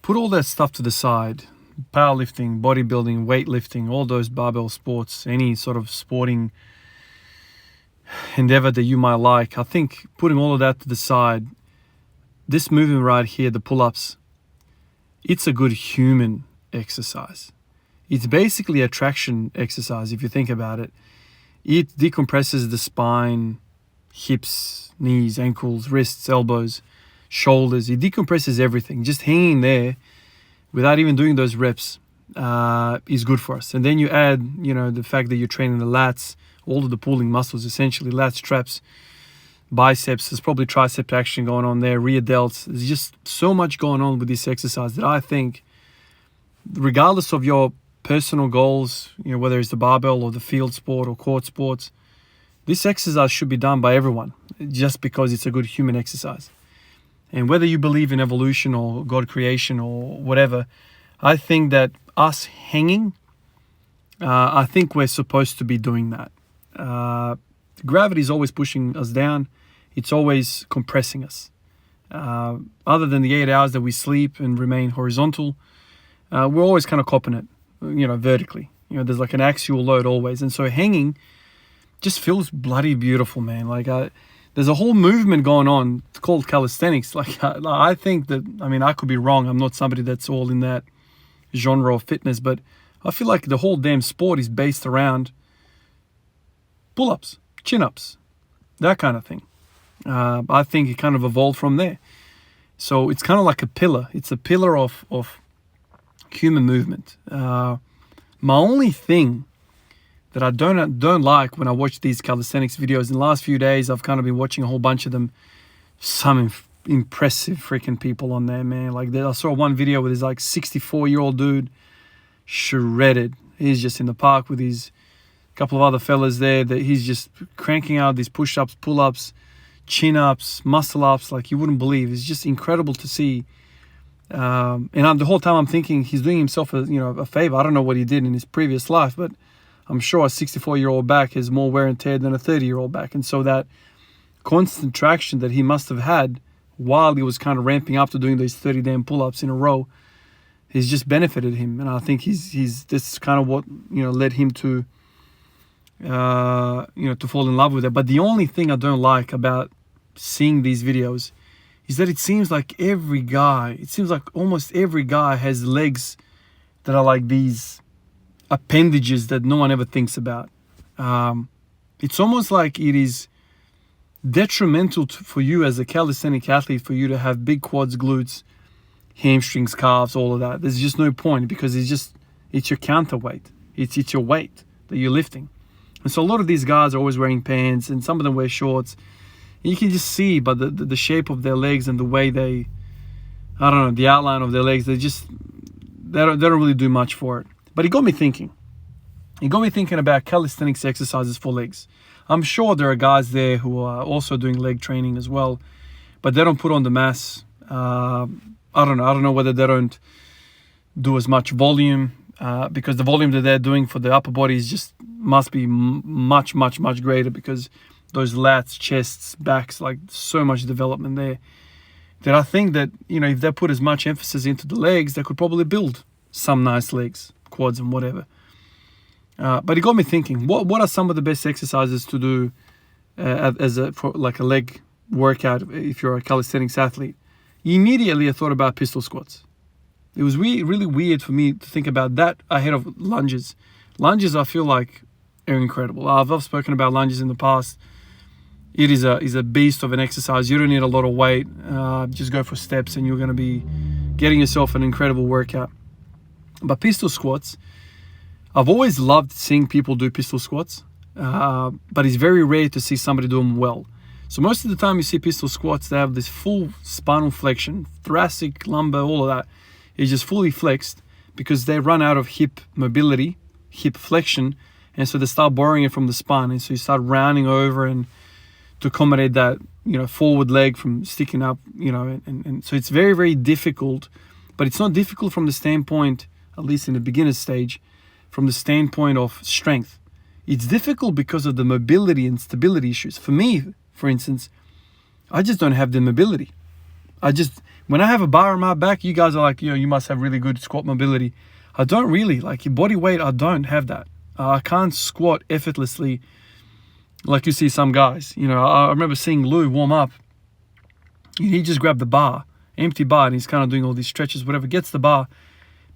put all that stuff to the side. Powerlifting, bodybuilding, weightlifting, all those barbell sports, any sort of sporting endeavor that you might like. I think putting all of that to the side, this movement right here, the pull-ups, it's a good human exercise. It's basically a traction exercise if you think about it. It decompresses the spine, hips, knees, ankles, wrists, elbows, shoulders. It decompresses everything. Just hanging there without even doing those reps is good for us. And then you add, the fact that you're training the lats, all of the pulling muscles, essentially lats, traps, biceps. There's probably tricep action going on there, rear delts. There's just so much going on with this exercise that I think, regardless of your personal goals, whether it's the barbell or the field sport or court sports, this exercise should be done by everyone just because it's a good human exercise. And whether you believe in evolution or God creation or whatever, I think that us hanging, I think we're supposed to be doing that. Gravity is always pushing us down. It's always compressing us. Other than the 8 hours that we sleep and remain horizontal, we're always kind of copping it, vertically. There's like an axial load always. And so hanging just feels bloody beautiful, man. There's a whole movement going on called calisthenics. I think that, I could be wrong. I'm not somebody that's all in that genre of fitness, but I feel like the whole damn sport is based around pull-ups, chin-ups, that kind of thing. I think it kind of evolved from there. So it's kind of like a pillar. It's a pillar of human movement. My only thing that I don't like when I watch these calisthenics videos, in the last few days, I've kind of been watching a whole bunch of them. Some impressive freaking people on there, man. I saw one video with this 64-year-old dude, shredded. He's just in the park with his couple of other fellas there that he's just cranking out these push-ups, pull-ups, chin-ups, muscle-ups like you wouldn't believe. It's just incredible to see. And the whole time I'm thinking he's doing himself a favor. I don't know what he did in his previous life, but I'm sure a 64-year-old back has more wear and tear than a 30-year-old back. And so that constant traction that he must have had while he was kind of ramping up to doing these 30 damn pull-ups in a row has just benefited him. And I think this is kind of what, led him to, to fall in love with it. But the only thing I don't like about seeing these videos is that it seems like almost every guy has legs that are like these appendages that no one ever thinks about. It's almost like it is detrimental for you as a calisthenic athlete for you to have big quads, glutes, hamstrings, calves, all of that. There's just no point because it's your counterweight. It's your weight that you're lifting. And so a lot of these guys are always wearing pants and some of them wear shorts. And you can just see by the shape of their legs and the way the outline of their legs, they don't really do much for it. But it got me thinking. It got me thinking about calisthenics exercises for legs. I'm sure there are guys there who are also doing leg training as well, but they don't put on the mass. I don't know whether they don't do as much volume because the volume that they're doing for the upper body must be much, much, much greater because those lats, chests, backs, so much development there. That I think that, if they put as much emphasis into the legs, they could probably build some nice legs, quads and whatever. But it got me thinking, what are some of the best exercises to do for a leg workout if you're a calisthenics athlete? Immediately I thought about pistol squats. It was really weird for me to think about that ahead of lunges. Lunges I feel like are incredible. I've spoken about lunges in the past. It is a beast of an exercise. You don't need a lot of weight. Just go for steps and you're going to be getting yourself an incredible workout. But pistol squats, I've always loved seeing people do pistol squats, but it's very rare to see somebody do them well. So most of the time you see pistol squats, they have this full spinal flexion, thoracic, lumbar, all of that is just fully flexed because they run out of hip mobility, hip flexion, and so they start borrowing it from the spine. And so you start rounding over and to accommodate that, forward leg from sticking up, and so it's very, very difficult, but it's not difficult from the standpoint, at least in the beginner's stage, from the standpoint of strength. It's difficult because of the mobility and stability issues. For me, for instance, I just don't have the mobility. When I have a bar on my back, you guys are like, you must have really good squat mobility. I don't really. Like your body weight, I don't have that. I can't squat effortlessly like you see some guys. I remember seeing Lou warm up. He just grabbed the bar, empty bar, and he's kind of doing all these stretches, whatever, gets the bar,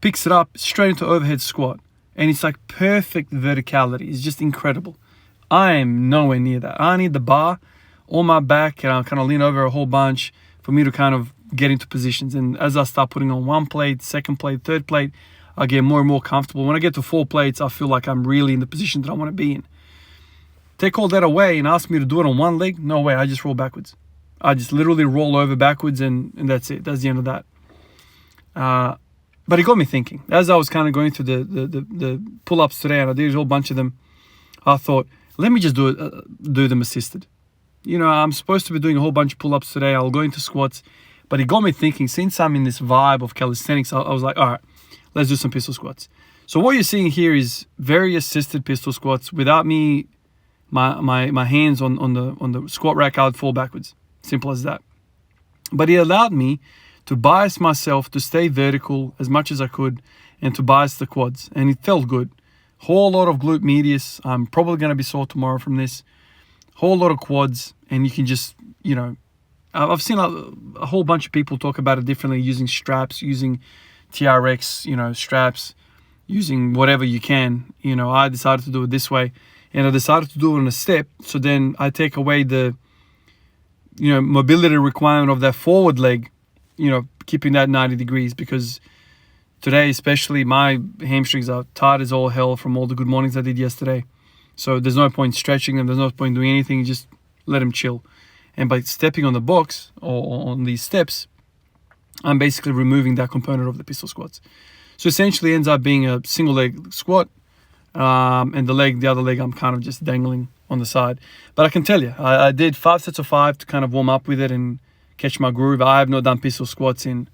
picks it up, straight into overhead squat. And it's like perfect verticality. It's just incredible. I am nowhere near that. I need the bar on my back, and I'll kind of lean over a whole bunch for me to kind of get into positions. And as I start putting on one plate, second plate, third plate, I get more and more comfortable. When I get to 4 plates, I feel like I'm really in the position that I want to be in. Take all that away and ask me to do it on one leg, no way, I just roll backwards. I just literally roll over backwards, and that's it. That's the end of that. But it got me thinking. As I was kind of going through the pull-ups today, and I did a whole bunch of them, I thought, let me just do them assisted. I'm supposed to be doing a whole bunch of pull-ups today. I'll go into squats. But it got me thinking, since I'm in this vibe of calisthenics, I was like, all right, let's do some pistol squats. So what you're seeing here is very assisted pistol squats. Without me, my hands on the squat rack, I would fall backwards. Simple as that. But it allowed me to bias myself to stay vertical as much as I could and to bias the quads. And it felt good. Whole lot of glute medius. I'm probably going to be sore tomorrow from this. Whole lot of quads. And you can just, I've seen a whole bunch of people talk about it differently, using straps, using TRX, straps, using whatever you can. I decided to do it this way. And I decided to do it on a step. So then I take away the, mobility requirement of that forward leg, keeping that 90 degrees, because today, especially, my hamstrings are tight as all hell from all the good mornings I did yesterday. So there's no point stretching them. There's no point doing anything. Just let them chill. And by stepping on the box or on these steps, I'm basically removing that component of the pistol squats. So essentially ends up being a single leg squat, and the other leg, I'm kind of just dangling on the side. But I can tell you, I did 5 sets of 5 to kind of warm up with it and catch my groove. I have not done pistol squats in,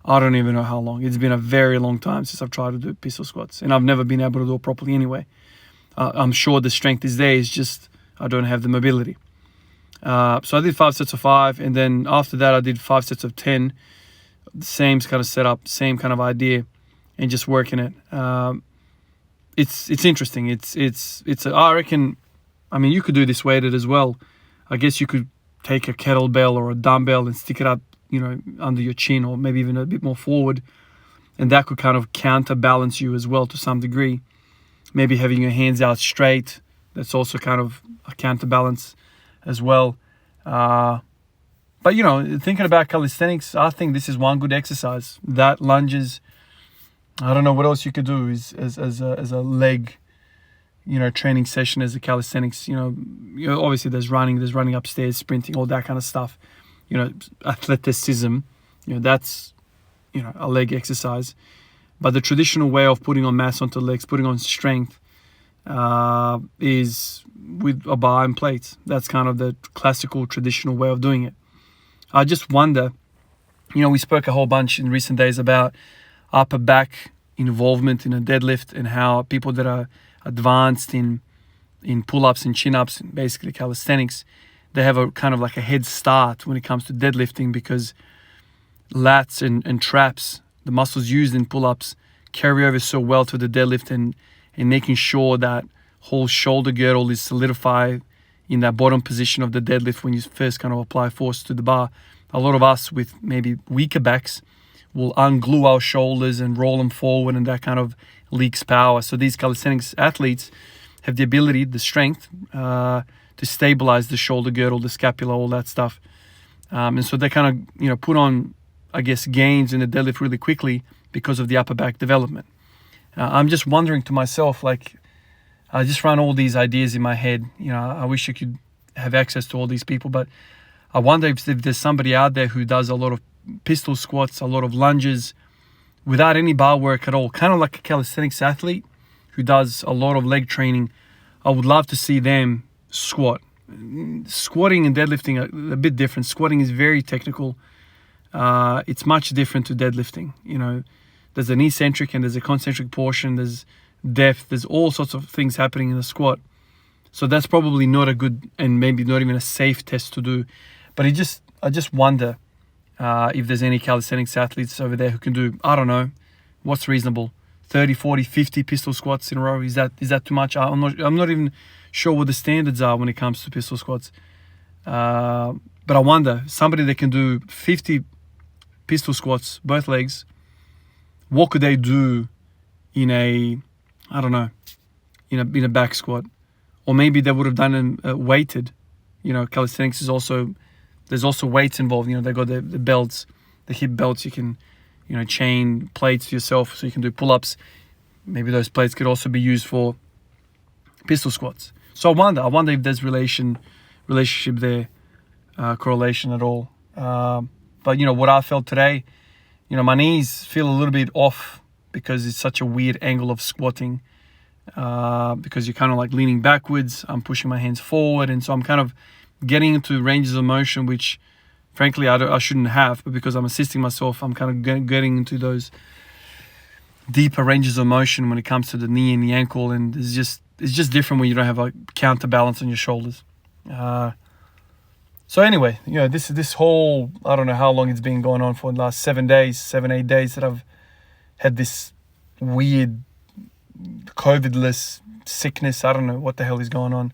I don't even know how long. It's been a very long time since I've tried to do pistol squats, and I've never been able to do it properly anyway. I'm sure the strength is there, it's just I don't have the mobility. So I did 5 sets of 5, and then after that I did 5 sets of 10. The same kind of setup, same kind of idea, and just working it. It's interesting. I reckon, you could do this weighted as well. I guess you could take a kettlebell or a dumbbell and stick it up, under your chin, or maybe even a bit more forward. And that could kind of counterbalance you as well to some degree. Maybe having your hands out straight, that's also kind of a counterbalance as well. But, thinking about calisthenics, I think this is one good exercise. That lunges, I don't know what else you could do as a leg, training session as a calisthenics. Obviously there's running upstairs, sprinting, all that kind of stuff. Athleticism, that's, a leg exercise. But the traditional way of putting on mass onto legs, putting on strength, is with a bar and plates. That's kind of the classical, traditional way of doing it. I just wonder, we spoke a whole bunch in recent days about upper back involvement in a deadlift, and how people that are advanced in pull-ups and chin-ups, and basically calisthenics, they have a kind of like a head start when it comes to deadlifting, because lats and traps, the muscles used in pull-ups, carry over so well to the deadlift, and making sure that whole shoulder girdle is solidified in that bottom position of the deadlift when you first kind of apply force to the bar. A lot of us with maybe weaker backs will unglue our shoulders and roll them forward, and that kind of leaks power. So these calisthenics athletes have the ability, the strength, to stabilize the shoulder girdle, the scapula, all that stuff. And so they kind of, put on, I guess, gains in the deadlift really quickly because of the upper back development. I'm just wondering to myself, I just run all these ideas in my head. I wish I could have access to all these people, but I wonder if there's somebody out there who does a lot of pistol squats, a lot of lunges, without any bar work at all, kind of like a calisthenics athlete who does a lot of leg training. I would love to see them squat. Squatting and deadlifting are a bit different. Squatting is very technical. It's much different to deadlifting. There's an eccentric and there's a concentric portion. There's depth. There's all sorts of things happening in the squat. So that's probably not a good, and maybe not even a safe test to do. But I just wonder, If there's any calisthenics athletes over there who can do, I don't know, what's reasonable, 30, 40, 50 pistol squats in a row. Is that too much? I'm not even sure what the standards are when it comes to pistol squats. But I wonder, somebody that can do 50 pistol squats, both legs, what could they do in a, I don't know, in a back squat? Or maybe they would have done a weighted. You know, calisthenics is also, there's also weights involved. You know, they got the belts, the hip belts. You can, you know, chain plates to yourself so you can do pull-ups. Maybe those plates could also be used for pistol squats. So I wonder if there's relationship there, correlation at all. But you know what I felt today, you know, my knees feel a little bit off because it's such a weird angle of squatting. Because you're kind of like leaning backwards, I'm pushing my hands forward, and so I'm kind of getting into ranges of motion which frankly I shouldn't have, but because I'm assisting myself, I'm kind of getting into those deeper ranges of motion when it comes to the knee and the ankle, and it's just different when you don't have like counterbalance on your shoulders. So anyway, you know, this whole, I don't know how long it's been going on for, the last 7 days, 8 days that I've had this weird COVID-less sickness. I don't know what the hell is going on.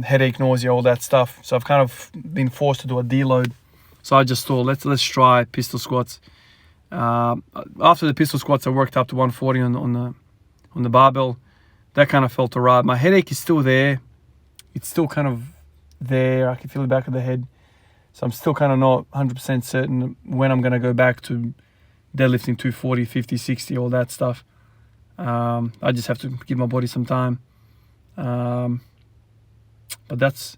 Headache, nausea, all that stuff. So I've kind of been forced to do a deload. So I just thought, let's try pistol squats. After the pistol squats, I worked up to 140 on the barbell. That kind of felt alright. My headache is still there. It's still kind of there. I can feel the back of the head. So I'm still kind of not 100% certain when I'm going to go back to deadlifting 240, 50, 60, all that stuff. I just have to give my body some time. But that's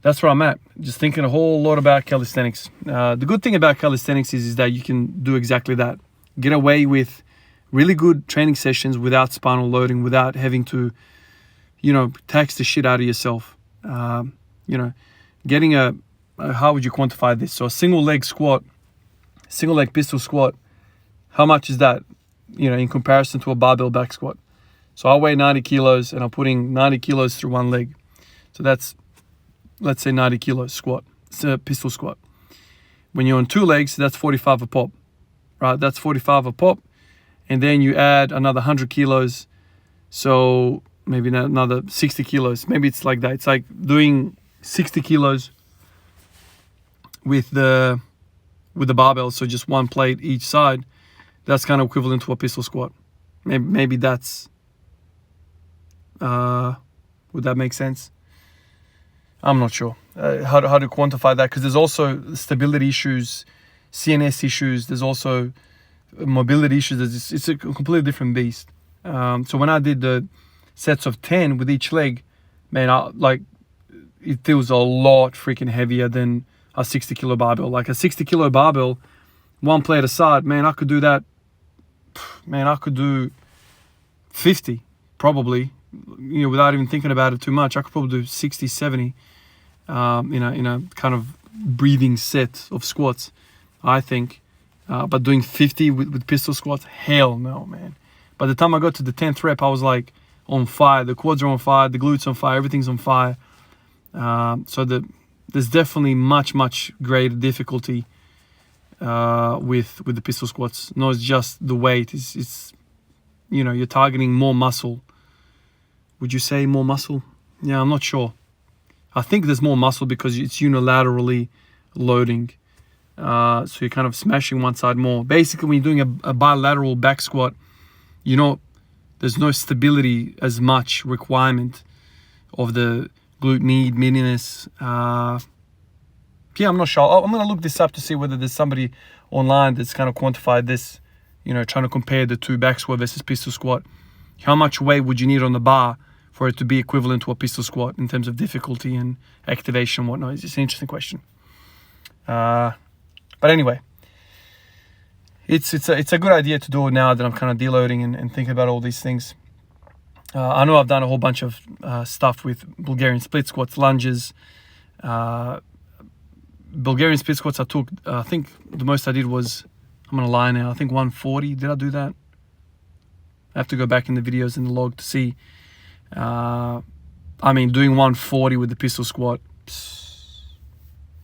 where I'm at. Just thinking a whole lot about calisthenics. The good thing about calisthenics is that you can do exactly that. Get away with really good training sessions without spinal loading, without having to, you know, tax the shit out of yourself. You know, getting how would you quantify this? So a single leg pistol squat, how much is that, you know, in comparison to a barbell back squat? So I weigh 90 kilos and I'm putting 90 kilos through one leg. So that's, let's say 90 kilos squat. It's a pistol squat. When you're on two legs, that's 45 a pop, right? That's 45 a pop. And then you add another 100 kilos. So maybe another 60 kilos. Maybe it's like that. It's like doing 60 kilos with the barbell. So just one plate each side. That's kind of equivalent to a pistol squat. Maybe that's, would that make sense? I'm not sure how to quantify that, because there's also stability issues, CNS issues. There's also mobility issues. It's a completely different beast. So when I did the sets of 10 with each leg, man, it feels a lot freaking heavier than a 60 kilo barbell. Like a 60 kilo barbell, one plate aside, man, I could do that. Man, I could do 50 probably, you know, without even thinking about it too much. I could probably do 60, 70 in a kind of breathing set of squats, I think. But doing 50 with pistol squats, hell no, man. By the time I got to the 10th rep, I was like on fire. The quads are on fire, the glutes on fire, everything's on fire. So there's definitely much greater difficulty with the pistol squats. Not just the weight. It's you know, you're targeting more muscle. Would you say more muscle? Yeah, I'm not sure. I think there's more muscle because it's unilaterally loading. So you're kind of smashing one side more. Basically, when you're doing a bilateral back squat, you know, there's no stability as much requirement of the glute med, medius. Yeah, I'm not sure. I'm going to look this up to see whether there's somebody online that's kind of quantified this, you know, trying to compare the two back squat versus pistol squat. How much weight would you need on the bar for it to be equivalent to a pistol squat in terms of difficulty and activation and whatnot? It's just an interesting question. But anyway, it's a good idea to do it now that I'm kind of deloading and thinking about all these things. I know I've done a whole bunch of stuff with Bulgarian split squats, lunges. Bulgarian split squats I took, I think the most I did was, I'm going to lie now, I think 140. Did I do that? I have to go back in the videos in the log to see. I mean, doing 140 with the pistol squat,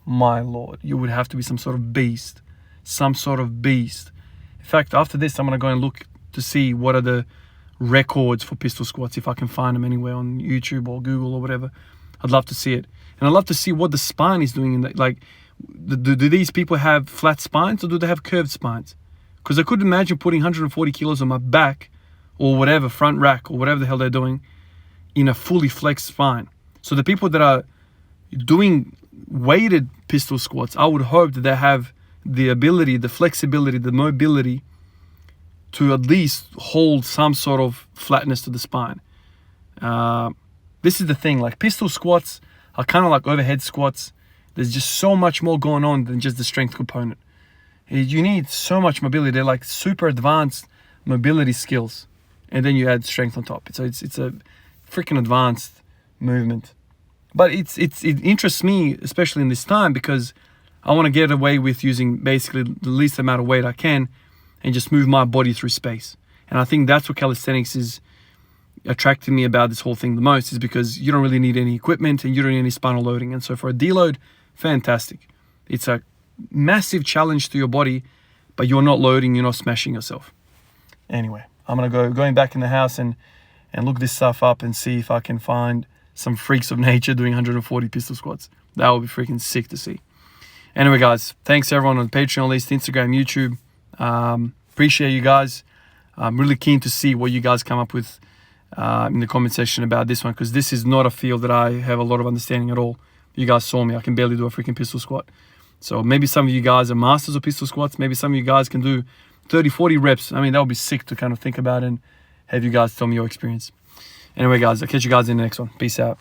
my Lord, you would have to be some sort of beast. Some sort of beast. In fact, after this, I'm going to go and look to see what are the records for pistol squats, if I can find them anywhere on YouTube or Google or whatever. I'd love to see it. And I'd love to see what the spine is doing. Like, do these people have flat spines or do they have curved spines? Because I couldn't imagine putting 140 kilos on my back or whatever, front rack or whatever the hell they're doing, in a fully flexed spine. So the people that are doing weighted pistol squats, I would hope that they have the ability, the flexibility, the mobility to at least hold some sort of flatness to the spine. This is the thing, like pistol squats are kind of like overhead squats. There's just so much more going on than just the strength component. You need so much mobility. They're like super advanced mobility skills. And then you add strength on top. So it's a freaking advanced movement. But it interests me, especially in this time, because I want to get away with using basically the least amount of weight I can and just move my body through space. And I think that's what calisthenics is attracting me about this whole thing the most, is because you don't really need any equipment and you don't need any spinal loading. And so for a deload, fantastic. It's a massive challenge to your body, but you're not loading, you're not smashing yourself. Anyway, I'm going back in the house and look this stuff up and see if I can find some freaks of nature doing 140 pistol squats. That would be freaking sick to see. Anyway, guys, thanks everyone on Patreon, list, Instagram, YouTube. Appreciate you guys. I'm really keen to see what you guys come up with in the comment section about this one, because this is not a field that I have a lot of understanding at all. You guys saw me. I can barely do a freaking pistol squat. So maybe some of you guys are masters of pistol squats. Maybe some of you guys can do 30, 40 reps. I mean, that would be sick to kind of think about and have you guys tell me your experience. Anyway, guys, I'll catch you guys in the next one. Peace out.